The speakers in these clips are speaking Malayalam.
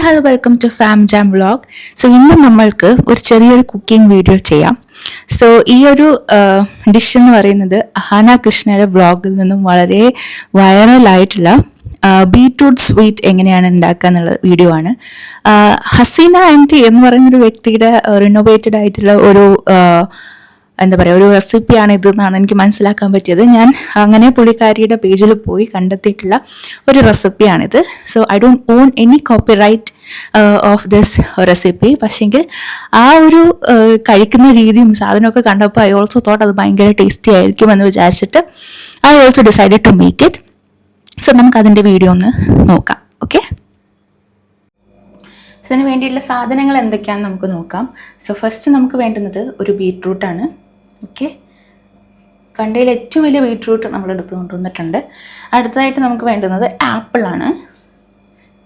Hello welcome to farm jam vlog. So ഇന്ന് നമ്മൾക്ക് ഒരു ചെറിയൊരു കുക്കിംഗ് വീഡിയോ ചെയ്യാം. സോ ഈ ഒരു ഡിഷ് എന്ന് പറയുന്നത് അഹാന കൃഷ്ണയുടെ വ്ളോഗിൽ നിന്നും വളരെ വൈറലായിട്ടുള്ള ബീട്രൂട്ട് സ്വീറ്റ് എങ്ങനെയാണ് ഉണ്ടാക്കുക എന്നുള്ള വീഡിയോ ആണ്. ഹസീന ആൻറ്റി എന്ന് പറയുന്നൊരു വ്യക്തിയുടെ റിനോവേറ്റഡ് ആയിട്ടുള്ള ഒരു എന്താ പറയുക ഒരു റെസിപ്പിയാണ് ഇത് എന്നാണ് എനിക്ക് മനസ്സിലാക്കാൻ പറ്റിയത്. ഞാൻ അങ്ങനെ പുള്ളിക്കാരിയുടെ പേജിൽ പോയി കണ്ടെത്തിയിട്ടുള്ള ഒരു റെസിപ്പിയാണിത്. So I don't own any copyright of this recipe. പക്ഷേങ്കിൽ ആ ഒരു കഴിക്കുന്ന രീതിയും സാധനമൊക്കെ കണ്ടപ്പോൾ ഐ ഓൾസോ തോട്ട് അത് ഭയങ്കര ടേസ്റ്റി ആയിരിക്കും എന്ന് വിചാരിച്ചിട്ട് I also decided to make it. So നമുക്ക് അതിൻ്റെ വീഡിയോ ഒന്ന് നോക്കാം. ഓക്കെ, സോ അതിന് വേണ്ടിയിട്ടുള്ള സാധനങ്ങൾ എന്തൊക്കെയാണെന്ന് നമുക്ക് നോക്കാം. സോ ഫസ്റ്റ് നമുക്ക് വേണ്ടുന്നത് ഒരു ബീട്രൂട്ടാണ്. ഓക്കെ, കണ്ടതിൽ ഏറ്റവും വലിയ ബീട്രൂട്ട് നമ്മൾ എടുത്ത് കൊണ്ടുവന്നിട്ടുണ്ട്. അടുത്തതായിട്ട് നമുക്ക് വേണ്ടുന്നത് ആപ്പിളാണ്.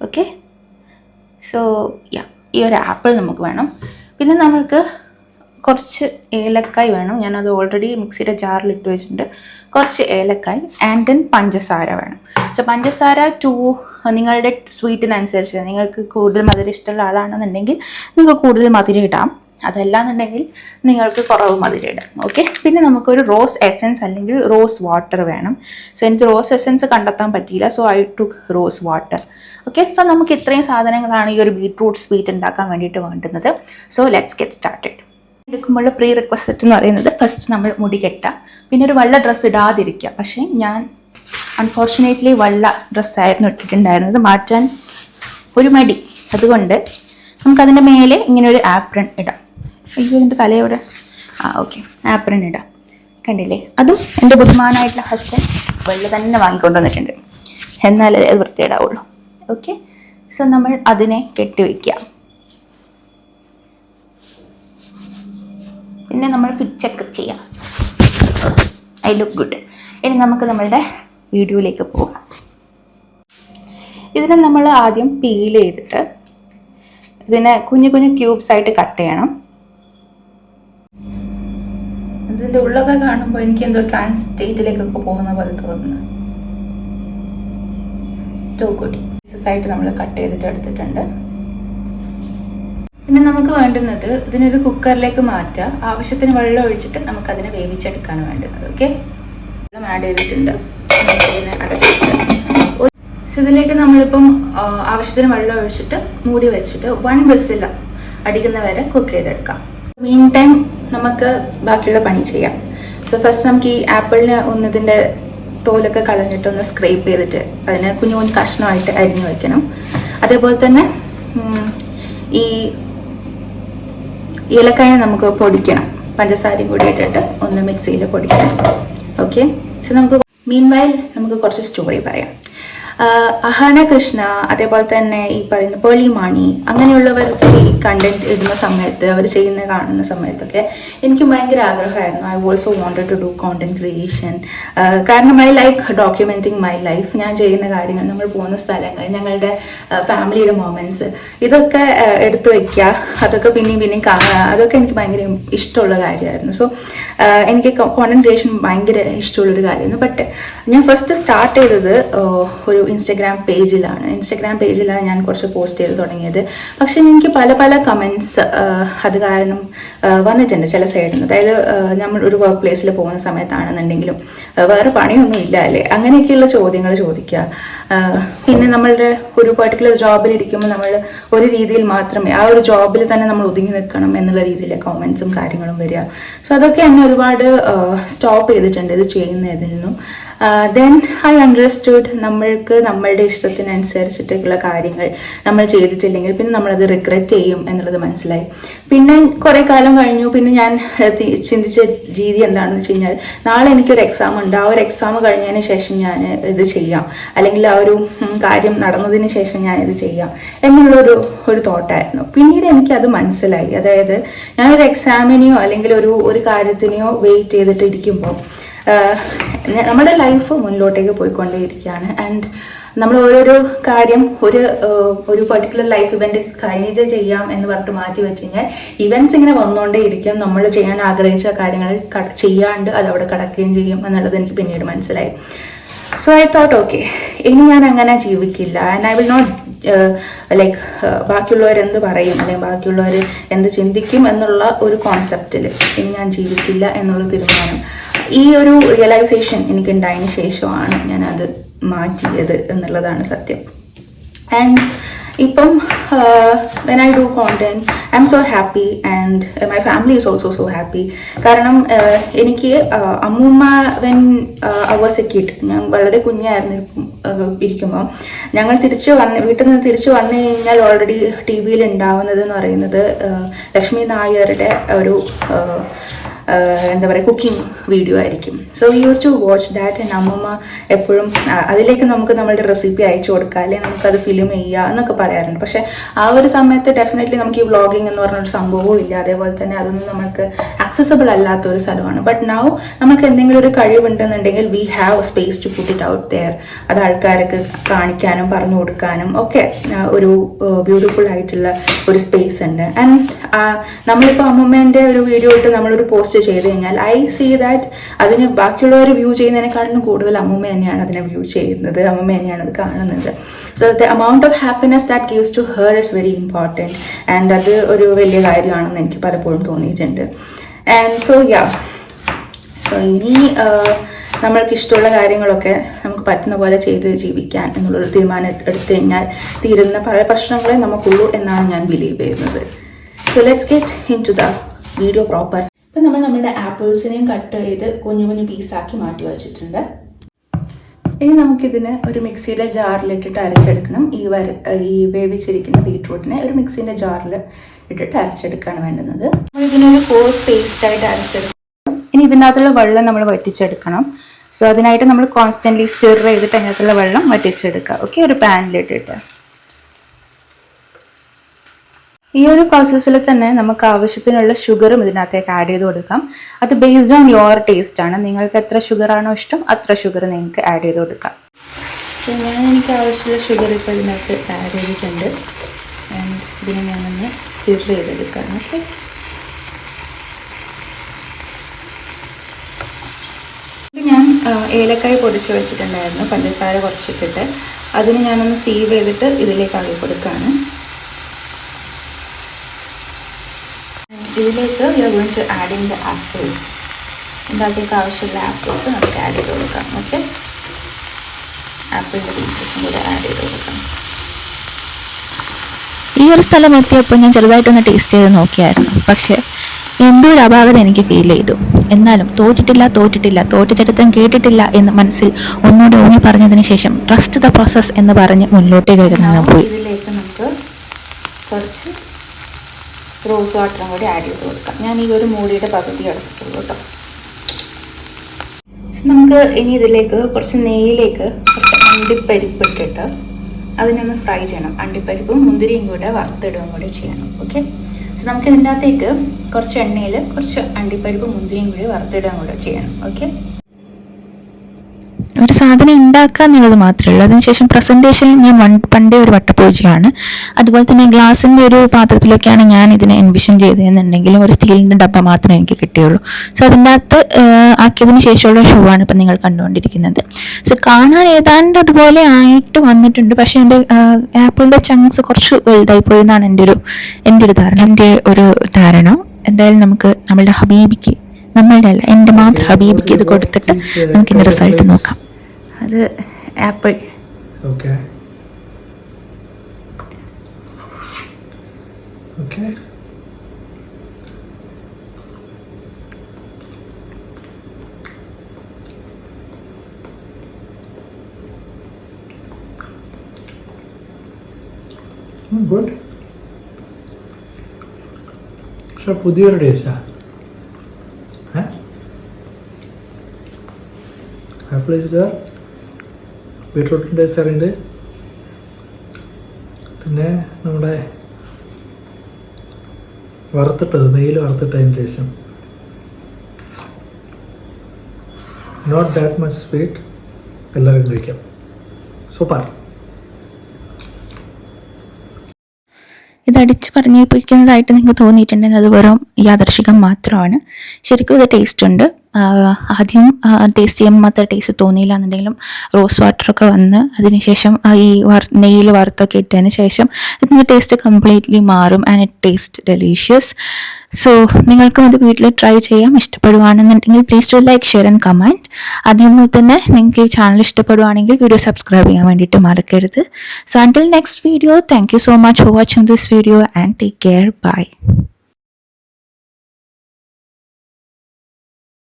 ഓക്കെ, സോ ഈ ഒരു ആപ്പിൾ നമുക്ക് വേണം. പിന്നെ നമ്മൾക്ക് കുറച്ച് ഏലക്കായ് വേണം. ഞാനത് ഓൾറെഡി മിക്സിയുടെ ജാറിൽ ഇട്ട് വെച്ചിട്ടുണ്ട്. കുറച്ച് ഏലക്കായ് ആൻഡ് ദെൻ പഞ്ചസാര വേണം. സോ പഞ്ചസാര നിങ്ങളുടെ സ്വീറ്റിനനുസരിച്ച് നിങ്ങൾക്ക് കൂടുതൽ മധുരം ഇഷ്ടമുള്ള ആളാണെന്നുണ്ടെങ്കിൽ നിങ്ങൾക്ക് കൂടുതൽ മധുരം ഇടാം. അതല്ലാന്നുണ്ടെങ്കിൽ നിങ്ങൾക്ക് കുറവ് മധുരം ഇടാം. ഓക്കെ, പിന്നെ നമുക്കൊരു റോസ് എസെൻസ് അല്ലെങ്കിൽ റോസ് വാട്ടർ വേണം. സോ എനിക്ക് റോസ് എസെൻസ് കണ്ടെത്താൻ പറ്റിയില്ല, so I took rose water. Okay, so നമുക്ക് ഇത്രയും സാധനങ്ങളാണ് ഈ ഒരു ബീട്രൂട്ട് സ്വീറ്റ് ഉണ്ടാക്കാൻ വേണ്ടിയിട്ട് വേണ്ടുന്നത്. So let's get started. എടുക്കുമ്പോൾ പ്രീ റിക്വസ്റ്റ് എന്ന് പറയുന്നത് ഫസ്റ്റ് നമ്മൾ മുടി കെട്ടുക, പിന്നെ ഒരു വെള്ള ഡ്രസ്സ് ഇടാതിരിക്കുക. പക്ഷേ ഞാൻ അൺഫോർച്ചുനേറ്റ്ലി വെള്ള ഡ്രസ്സായിരുന്നു ഇട്ടിട്ടുണ്ടായിരുന്നത്, മാറ്റാൻ ഒരു മടി. അതുകൊണ്ട് നമുക്കതിൻ്റെ മേലെ ഇങ്ങനെ ഒരു ആപ്രൺ ഇടാം. അയ്യോ, എൻ്റെ തലയോടെ ഓക്കെ, ആപ്രൺ ഇടാം. കണ്ടില്ലേ, അതും എൻ്റെ ബഹുമാനായിട്ടുള്ള ഹസ്ബൻഡ് വെള്ള തന്നെ വാങ്ങിക്കൊണ്ട് വന്നിട്ടുണ്ട്, എന്നാലേ അത് വൃത്തിയിടാവുള്ളൂ. ഓക്കെ, സോ നമ്മൾ അതിനെ കെട്ടി വയ്ക്കുക. പിന്നെ നമ്മൾ ഫിറ്റ് ചെക്ക് ചെയ്യാം. I look good. ഇനി നമുക്ക് നമ്മളുടെ വീഡിയോയിലേക്ക് പോകാം. ഇതിനെ നമ്മൾ ആദ്യം പീൽ ചെയ്തിട്ട് ഇതിനെ കുഞ്ഞു കുഞ്ഞു ക്യൂബ്സ് ആയിട്ട് കട്ട് ചെയ്യണം. ഇതിൻ്റെ ഉള്ളൊക്കെ കാണുമ്പോൾ എനിക്ക് എന്തോ ട്രാൻസ്സ്റ്റേറ്റിലേക്കൊക്കെ പോകുന്ന പോലെ തോന്നുന്നു. ടു ഗുഡ് പീസസ് ആയിട്ട് നമ്മൾ കട്ട് ചെയ്തിട്ട് എടുത്തിട്ടുണ്ട്. പിന്നെ നമുക്ക് വേണ്ടുന്നത് ഇതിനൊരു കുക്കറിലേക്ക് മാറ്റുക. ആവശ്യത്തിന് വെള്ളം ഒഴിച്ചിട്ട് നമുക്കതിനെ വേവിച്ചെടുക്കാണ് വേണ്ടുന്നത്. ഓക്കെ, വെള്ളം ആഡ് ചെയ്തിട്ടുണ്ട്. നമുക്കതിനെ അടച്ചിട്ട് സോ ഇതിലേക്ക് നമ്മളിപ്പം ആവശ്യത്തിന് വെള്ളം ഒഴിച്ചിട്ട് മൂടി വെച്ചിട്ട് 1 വിസിൽ അടിക്കുന്ന വരെ കുക്ക് ചെയ്തെടുക്കാം. മീൻ ടൈം നമുക്ക് ബാക്കിയുള്ള പണി ചെയ്യാം. സോ ഫസ്റ്റ് നമുക്ക് ഈ ആപ്പിളിന് ഇതിൻ്റെ തോലൊക്കെ കളഞ്ഞിട്ട് ഒന്ന് സ്ക്രേപ്പ് ചെയ്തിട്ട് അതിനെ കുഞ്ഞു കുഞ്ഞു കഷ്ണമായിട്ട് അരിഞ്ഞു വയ്ക്കണം. അതേപോലെ തന്നെ ഈ ഏലക്കായ നമുക്ക് പൊടിക്കണം. പഞ്ചസാരയും കൂടി ഇട്ടിട്ട് ഒന്ന് മിക്സിയിൽ പൊടിക്കണം. ഓക്കെ, സോ നമുക്ക് മീൻവൈൽ നമുക്ക് കുറച്ച് സ്റ്റോറി പറയാം. അഹാന കൃഷ്ണ, അതേപോലെ തന്നെ ഈ പറയുന്ന പേളി മാണി, അങ്ങനെയുള്ളവർക്ക് ഈ കണ്ടന്റ് ഇടുന്ന സമയത്ത് അവർ കാണുന്ന സമയത്തൊക്കെ എനിക്ക് ഭയങ്കര ആഗ്രഹമായിരുന്നു. I also wanted to do content creation. കാരണം I like documenting my life. ഞാൻ ചെയ്യുന്ന കാര്യങ്ങൾ, നമ്മൾ പോകുന്ന സ്ഥലങ്ങൾ, ഞങ്ങളുടെ ഫാമിലിയുടെ മൊമെന്റ്സ്, ഇതൊക്കെ എടുത്തു വയ്ക്കുക. അതൊക്കെ പിന്നെയും കാണുക, അതൊക്കെ എനിക്ക് ഭയങ്കര ഇഷ്ടമുള്ള കാര്യമായിരുന്നു. സോ എനിക്ക് കോണ്ടന്റ് ക്രിയേഷൻ ഭയങ്കര ഇഷ്ടമുള്ളൊരു കാര്യമായിരുന്നു. ബട്ട് ഞാൻ ഫസ്റ്റ് സ്റ്റാർട്ട് ചെയ്തത് ഒരു ഇൻസ്റ്റഗ്രാം പേജിലാണ് ഞാൻ കുറച്ച് പോസ്റ്റ് ചെയ്ത് തുടങ്ങിയത്. പക്ഷെ എനിക്ക് പല കമൻറ്റ്സ് അത് കാരണം വന്നിട്ടുണ്ട് ചില സൈഡിൽ നിന്ന്. അതായത് നമ്മൾ ഒരു വർക്ക് പ്ലേസിൽ പോകുന്ന സമയത്താണെന്നുണ്ടെങ്കിലും വേറെ പണിയൊന്നും ഇല്ല അല്ലേ, അങ്ങനെയൊക്കെയുള്ള ചോദ്യങ്ങൾ ചോദിക്കുക. പിന്നെ നമ്മളുടെ ഒരു പെർട്ടിക്കുലർ ജോബിൽ ഇരിക്കുമ്പോൾ നമ്മൾ ഒരു രീതിയിൽ മാത്രമേ ആ ഒരു ജോബിൽ തന്നെ നമ്മൾ ഒതുങ്ങി നിൽക്കണം എന്നുള്ള രീതിയിലെ കമൻസും കാര്യങ്ങളും വരിക. സോ അതൊക്കെ എന്നെ ഒരുപാട് സ്റ്റോപ്പ് ചെയ്തിട്ടുണ്ട് ഇത് ചെയ്യുന്നതിൽ നിന്നും. ദെൻ ഐ അണ്ടർസ്റ്റുഡ് നമ്മൾക്ക് നമ്മളുടെ ഇഷ്ടത്തിനനുസരിച്ചിട്ടുള്ള കാര്യങ്ങൾ നമ്മൾ ചെയ്തിട്ടില്ലെങ്കിൽ പിന്നെ നമ്മളത് റിഗ്രറ്റ് ചെയ്യും എന്നുള്ളത് മനസ്സിലായി. പിന്നെ കുറേ കാലം കഴിഞ്ഞു. പിന്നെ ഞാൻ ചിന്തിച്ച രീതി എന്താണെന്ന് വെച്ച് കഴിഞ്ഞാൽ, നാളെ എനിക്കൊരു എക്സാം ഉണ്ട്, ആ ഒരു എക്സാം കഴിഞ്ഞതിന് ശേഷം ഞാൻ ഇത് ചെയ്യാം, അല്ലെങ്കിൽ ആ ഒരു കാര്യം നടന്നതിന് ശേഷം ഞാൻ ഇത് ചെയ്യാം എന്നുള്ളൊരു തോട്ടായിരുന്നു. പിന്നീട് എനിക്കത് മനസ്സിലായി. അതായത് ഞാനൊരു എക്സാമിനെയോ അല്ലെങ്കിൽ ഒരു കാര്യത്തിനെയോ വെയിറ്റ് ചെയ്തിട്ട് ഇരിക്കുമ്പോൾ നമ്മുടെ ലൈഫ് മുന്നിലോട്ടേക്ക് പോയിക്കൊണ്ടേയിരിക്കുകയാണ്. ആൻഡ് നമ്മൾ ഓരോരോ കാര്യം ഒരു പെർട്ടിക്കുലർ ലൈഫ് ഇവന്റ് കഴിഞ്ഞ് ചെയ്യാം എന്ന് പറഞ്ഞിട്ട് മാറ്റി വെച്ച് കഴിഞ്ഞാൽ ഇവന്റ്സ് ഇങ്ങനെ വന്നുകൊണ്ടേ ഇരിക്കും. നമ്മൾ ചെയ്യാൻ ആഗ്രഹിച്ച കാര്യങ്ങൾ ചെയ്യാണ്ട് അത് അവിടെ കിടക്കുകയും ചെയ്യും എന്നുള്ളത് എനിക്ക് പിന്നീട് മനസ്സിലായി. സോ ഐ തോട്ട് ഓക്കെ, ഇനി ഞാൻ അങ്ങനെ ജീവിക്കില്ല. And I will not like ബാക്കിയുള്ളവരെന്ത് പറയും അല്ലെങ്കിൽ ബാക്കിയുള്ളവർ എന്ത് ചിന്തിക്കും എന്നുള്ള ഒരു കോൺസെപ്റ്റിൽ ഇനി ഞാൻ ജീവിക്കില്ല എന്നുള്ള തീരുമാനം, ഈ ഒരു റിയലൈസേഷൻ എനിക്കുണ്ടായതിന് ശേഷമാണ് ഞാനത് മാറ്റിയത് എന്നുള്ളതാണ് സത്യം. ആൻഡ് ഇപ്പം when I do content I M so happy and my family is also so happy. കാരണം എനിക്ക് അമ്മൂമ്മ when I was A kid, ഞാൻ വളരെ കുഞ്ഞായിരുന്നു ഇരിക്കുമ്പോൾ ഞങ്ങൾ വീട്ടിൽ നിന്ന് തിരിച്ചു വന്നു കഴിഞ്ഞാൽ ഓൾറെഡി ടി വിയിൽ ഉണ്ടാവുന്നത് എന്ന് പറയുന്നത് ലക്ഷ്മി നായരുടെ ഒരു എന്താ പറയുക കുക്കിംഗ് വീഡിയോ ആയിരിക്കും. So we use to watch that. And അമ്മമ്മ എപ്പോഴും അതിലേക്ക് നമുക്ക് നമ്മളുടെ റെസിപ്പി അയച്ചു കൊടുക്കുക, അല്ലെങ്കിൽ നമുക്കത് ഫിലിം ചെയ്യുക എന്നൊക്കെ പറയാറുണ്ട്. പക്ഷേ ആ ഒരു സമയത്ത് ഡെഫിനറ്റ്ലി നമുക്ക് ഈ വ്ളോഗിങ് എന്ന് പറഞ്ഞൊരു സംഭവവും ഇല്ല, അതേപോലെ തന്നെ അതൊന്നും നമുക്ക് ആക്സസബിൾ അല്ലാത്ത ഒരു സ്ഥലമാണ്. ബട്ട് നൗ നമുക്ക് എന്തെങ്കിലും ഒരു കഴിവുണ്ടെന്നുണ്ടെങ്കിൽ we have a space to put it out there. അത് ആൾക്കാർക്ക് കാണിക്കാനും പറഞ്ഞു കൊടുക്കാനും ഒക്കെ ഒരു ബ്യൂട്ടിഫുൾ ആയിട്ടുള്ള ഒരു സ്പേസ് ഉണ്ട്. ആൻഡ് നമ്മളിപ്പോൾ അമ്മമ്മേൻ്റെ ഒരു വീഡിയോ ഇട്ട് നമ്മളൊരു പോസ്റ്റ് ചെയ്ത് കഴിഞ്ഞാൽ ഐ സീ ദാറ്റ് അതിന് ബാക്കിയുള്ളവർ വ്യൂ ചെയ്യുന്നതിനെക്കാളും കൂടുതൽ അമ്മൂമ്മ തന്നെയാണ് അതിനെ വ്യൂ ചെയ്യുന്നത്, അമ്മൂമ്മ തന്നെയാണ് അത് കാണുന്നത്. So the amount of happiness that gives to her is very important. And അത് ഒരു വലിയ കാര്യമാണെന്ന് എനിക്ക് പലപ്പോഴും തോന്നിയിട്ടുണ്ട്. ആൻഡ് സോ ഇനി നമ്മൾക്ക് ഇഷ്ടമുള്ള കാര്യങ്ങളൊക്കെ നമുക്ക് പറ്റുന്ന പോലെ ചെയ്ത് ജീവിക്കാൻ എന്നുള്ളൊരു തീരുമാനം എടുത്തു കഴിഞ്ഞാൽ തീരുന്ന പല പ്രശ്നങ്ങളെ നമുക്കുള്ളൂ എന്നാണ് ഞാൻ ബിലീവ് ചെയ്യുന്നത്. So let's get into the video proper. ഇപ്പം നമ്മൾ നമ്മുടെ ആപ്പിൾസിനെയും കട്ട് ചെയ്ത് കുഞ്ഞു കുഞ്ഞു പീസാക്കി മാറ്റി വെച്ചിട്ടുണ്ട്. ഇനി നമുക്കിതിന് ഒരു മിക്സിയുടെ ജാറിലിട്ടിട്ട് അരച്ചെടുക്കണം. ഈ വേവിച്ചിരിക്കുന്ന ബീട്രൂട്ടിനെ ഒരു മിക്സിൻ്റെ ജാറിൽ ഇട്ടിട്ട് അരച്ചെടുക്കുകയാണ് വേണ്ടുന്നത്. നമ്മളിതിനൊരു കോഴ്സ് പേസ്റ്റായിട്ട് അരച്ചെടുക്കണം. ഇനി ഇതിനകത്തുള്ള വെള്ളം നമ്മൾ വറ്റിച്ചെടുക്കണം. സോ അതിനായിട്ട് നമ്മൾ കോൺസ്റ്റൻ്റ്ലി സ്റ്റിർ ചെയ്തിട്ട് അതിനകത്തുള്ള വെള്ളം വറ്റിച്ചെടുക്കുക. ഓക്കെ, ഒരു പാനിലിട്ടിട്ട്. ഈ ഒരു പ്രോസസ്സിൽ തന്നെ നമുക്ക് ആവശ്യത്തിനുള്ള ഷുഗറും ഇതിനകത്തേക്ക് ആഡ് ചെയ്ത് കൊടുക്കാം. അത് ബേസ്ഡ് ഓൺ യുവർ ടേസ്റ്റ് ആണ്. നിങ്ങൾക്ക് എത്ര ഷുഗറാണോ ഇഷ്ടം അത്ര ഷുഗർ നിങ്ങൾക്ക് ആഡ് ചെയ്ത് കൊടുക്കാം. സോ എനിക്ക് ആവശ്യമുള്ള ഷുഗർ ഇപ്പോൾ ഇതിനകത്ത് ആഡ് ചെയ്തിട്ടുണ്ട്. ഇതിനെ ഞാനൊന്ന് സ്റ്റിർ ചെയ്തെടുക്കാം. ഓക്കെ, ഞാൻ ഏലക്കായ പൊടിച്ച് വെച്ചിട്ടുണ്ടായിരുന്നു, പഞ്ചസാര കുറച്ചിട്ടിട്ട്. അതിന് ഞാനൊന്ന് സീവ് ചെയ്തിട്ട് ഇതിലേക്ക് ആക്കി കൊടുക്കുകയാണ്. ഇതിലേക്ക് we are going to add in the apples. ഇതിനകത്തേക്ക് ആവശ്യമുള്ള ആപ്പിൾസ് നമുക്ക് ആഡ് ചെയ്ത് കൊടുക്കാം. ഓക്കെ, ആപ്പിളിൻ്റെ പീസസും കൂടെ ആഡ് ചെയ്ത് കൊടുക്കാം. ഈ ഒരു സ്ഥലം എത്തിയപ്പോൾ ഞാൻ ചെറുതായിട്ടൊന്ന് ടേസ്റ്റ് ചെയ്ത് നോക്കിയായിരുന്നു. പക്ഷേ എന്തോ ഒരു അപാകത എനിക്ക് ഫീൽ ചെയ്തു. എന്നാലും തോറ്റിട്ടില്ല തോറ്റചരിത്രം കേട്ടിട്ടില്ല എന്ന് മനസ്സിൽ ഒന്നുകൂടെ ഊന്നി പറഞ്ഞതിന് ശേഷം ട്രസ്റ്റ് ദ പ്രോസസ് എന്ന് പറഞ്ഞ് മുന്നോട്ടേക്ക് ഞാൻ പോയി. ഇതിലേക്ക് നമുക്ക് കുറച്ച് റോസ് വാട്ടറും കൂടി ആഡ് ചെയ്ത് കൊടുക്കാം. ഞാൻ ഈ ഒരു മൂടിയുടെ പകുതി എടുത്തിട്ടുള്ളൂ കേട്ടോ. നമുക്ക് ഇനി ഇതിലേക്ക് കുറച്ച് നെയ്യിലേക്ക് കുറച്ച് അണ്ടിപ്പരിപ്പ് ഇട്ടിട്ട് അതിനൊന്ന് ഫ്രൈ ചെയ്യണം. അണ്ടിപ്പരിപ്പും മുന്തിരിയും കൂടെ വറുത്തിടുകയും കൂടി ചെയ്യണം. ഓക്കെ, സോ നമുക്ക് ഇതിൻ്റെ അകത്തേക്ക് കുറച്ച് എണ്ണയിൽ കുറച്ച് അണ്ടിപ്പരിപ്പും മുന്തിരിയും കൂടി വറുത്തിടുകയും കൂടെ ചെയ്യണം. ഓക്കെ, ഒരു സാധനം ഉണ്ടാക്കുക എന്നുള്ളത് മാത്രമേ ഉള്ളൂ. അതിനുശേഷം പ്രസൻറ്റേഷനിൽ ഞാൻ പണ്ടേ ഒരു വട്ടപ്പൂജയാണ്. അതുപോലെ തന്നെ ഗ്ലാസിൻ്റെ ഒരു പാത്രത്തിലൊക്കെയാണ് ഞാൻ ഇതിനെ എൻവിഷൻ ചെയ്തതെന്നുണ്ടെങ്കിലും ഒരു സ്റ്റീലിൻ്റെ ഡബ്ബ മാത്രമേ എനിക്ക് കിട്ടിയുള്ളൂ. സോ അതിൻ്റെ അകത്ത് ആക്കിയതിന് ശേഷമുള്ള ഷോ ആണ് ഇപ്പം നിങ്ങൾ കണ്ടുകൊണ്ടിരിക്കുന്നത്. സോ കാണാൻ ഏതാണ്ട് അതുപോലെ ആയിട്ട് വന്നിട്ടുണ്ട്. പക്ഷേ എൻ്റെ ആപ്പിളിൻ്റെ ചങ്ക്സ് കുറച്ച് വലുതായി പോയി എന്നാണ് എൻ്റെ ഒരു ധാരണ. എന്തായാലും നമുക്ക് നമ്മളുടെ ഹബീബിക്ക്, എൻ്റെ മാത്രം ഹബീബിക്ക് ഇത് കൊടുത്തിട്ട് നമുക്കിൻ്റെ റിസൾട്ട് നോക്കാം. അത് ആപ്പിൾ. Okay. Good. പക്ഷെ പുതിയൊരു ടേസ്റ്റാ. ആപ്പിൾ ഇസ് ദർ, ബീട്രൂട്ടിൻ്റെ ടേസ്റ്റ് അറിയുന്നുണ്ട്. പിന്നെ നമ്മുടെ നെയ്യിൽ വറുത്തിട്ടതിൻ്റെ ടേസ്റ്റും. നോട്ട് ദാറ്റ് മച്ച് സ്വീറ്റ്, എല്ലാവരും കഴിക്കാം. സൂപ്പർ. ഇത് അടിച്ച് പറഞ്ഞിരിക്കുന്നതായിട്ട് നിങ്ങൾക്ക് തോന്നിയിട്ടുണ്ടെങ്കിൽ അത് വെറും യാദർശികം മാത്രമാണ്. ശരിക്കും ഇത് ടേസ്റ്റ് ഉണ്ട്. ആദ്യം ടേസ്റ്റ് ചെയ്യുമ്പോൾ മാത്രം ടേസ്റ്റ് തോന്നിയില്ല എന്നുണ്ടെങ്കിലും റോസ് വാട്ടറൊക്കെ വന്ന് അതിനുശേഷം ഈ നെയ്യിൽ വറുത്തൊക്കെ ഇട്ടതിന് ശേഷം ഇതിൻ്റെ ടേസ്റ്റ് കംപ്ലീറ്റ്ലി മാറും and it taste delicious. So നിങ്ങൾക്കും അത് വീട്ടിൽ ട്രൈ ചെയ്യാം. ഇഷ്ടപ്പെടുവാണെന്നുണ്ടെങ്കിൽ please to like, share and comment. അതേപോലെ തന്നെ നിങ്ങൾക്ക് ഈ ചാനൽ ഇഷ്ടപ്പെടുവാണെങ്കിൽ വീഡിയോ സബ്സ്ക്രൈബ് ചെയ്യാൻ വേണ്ടിയിട്ട് മറക്കരുത്. So until next video, thank you so much for watching this video and take care. By.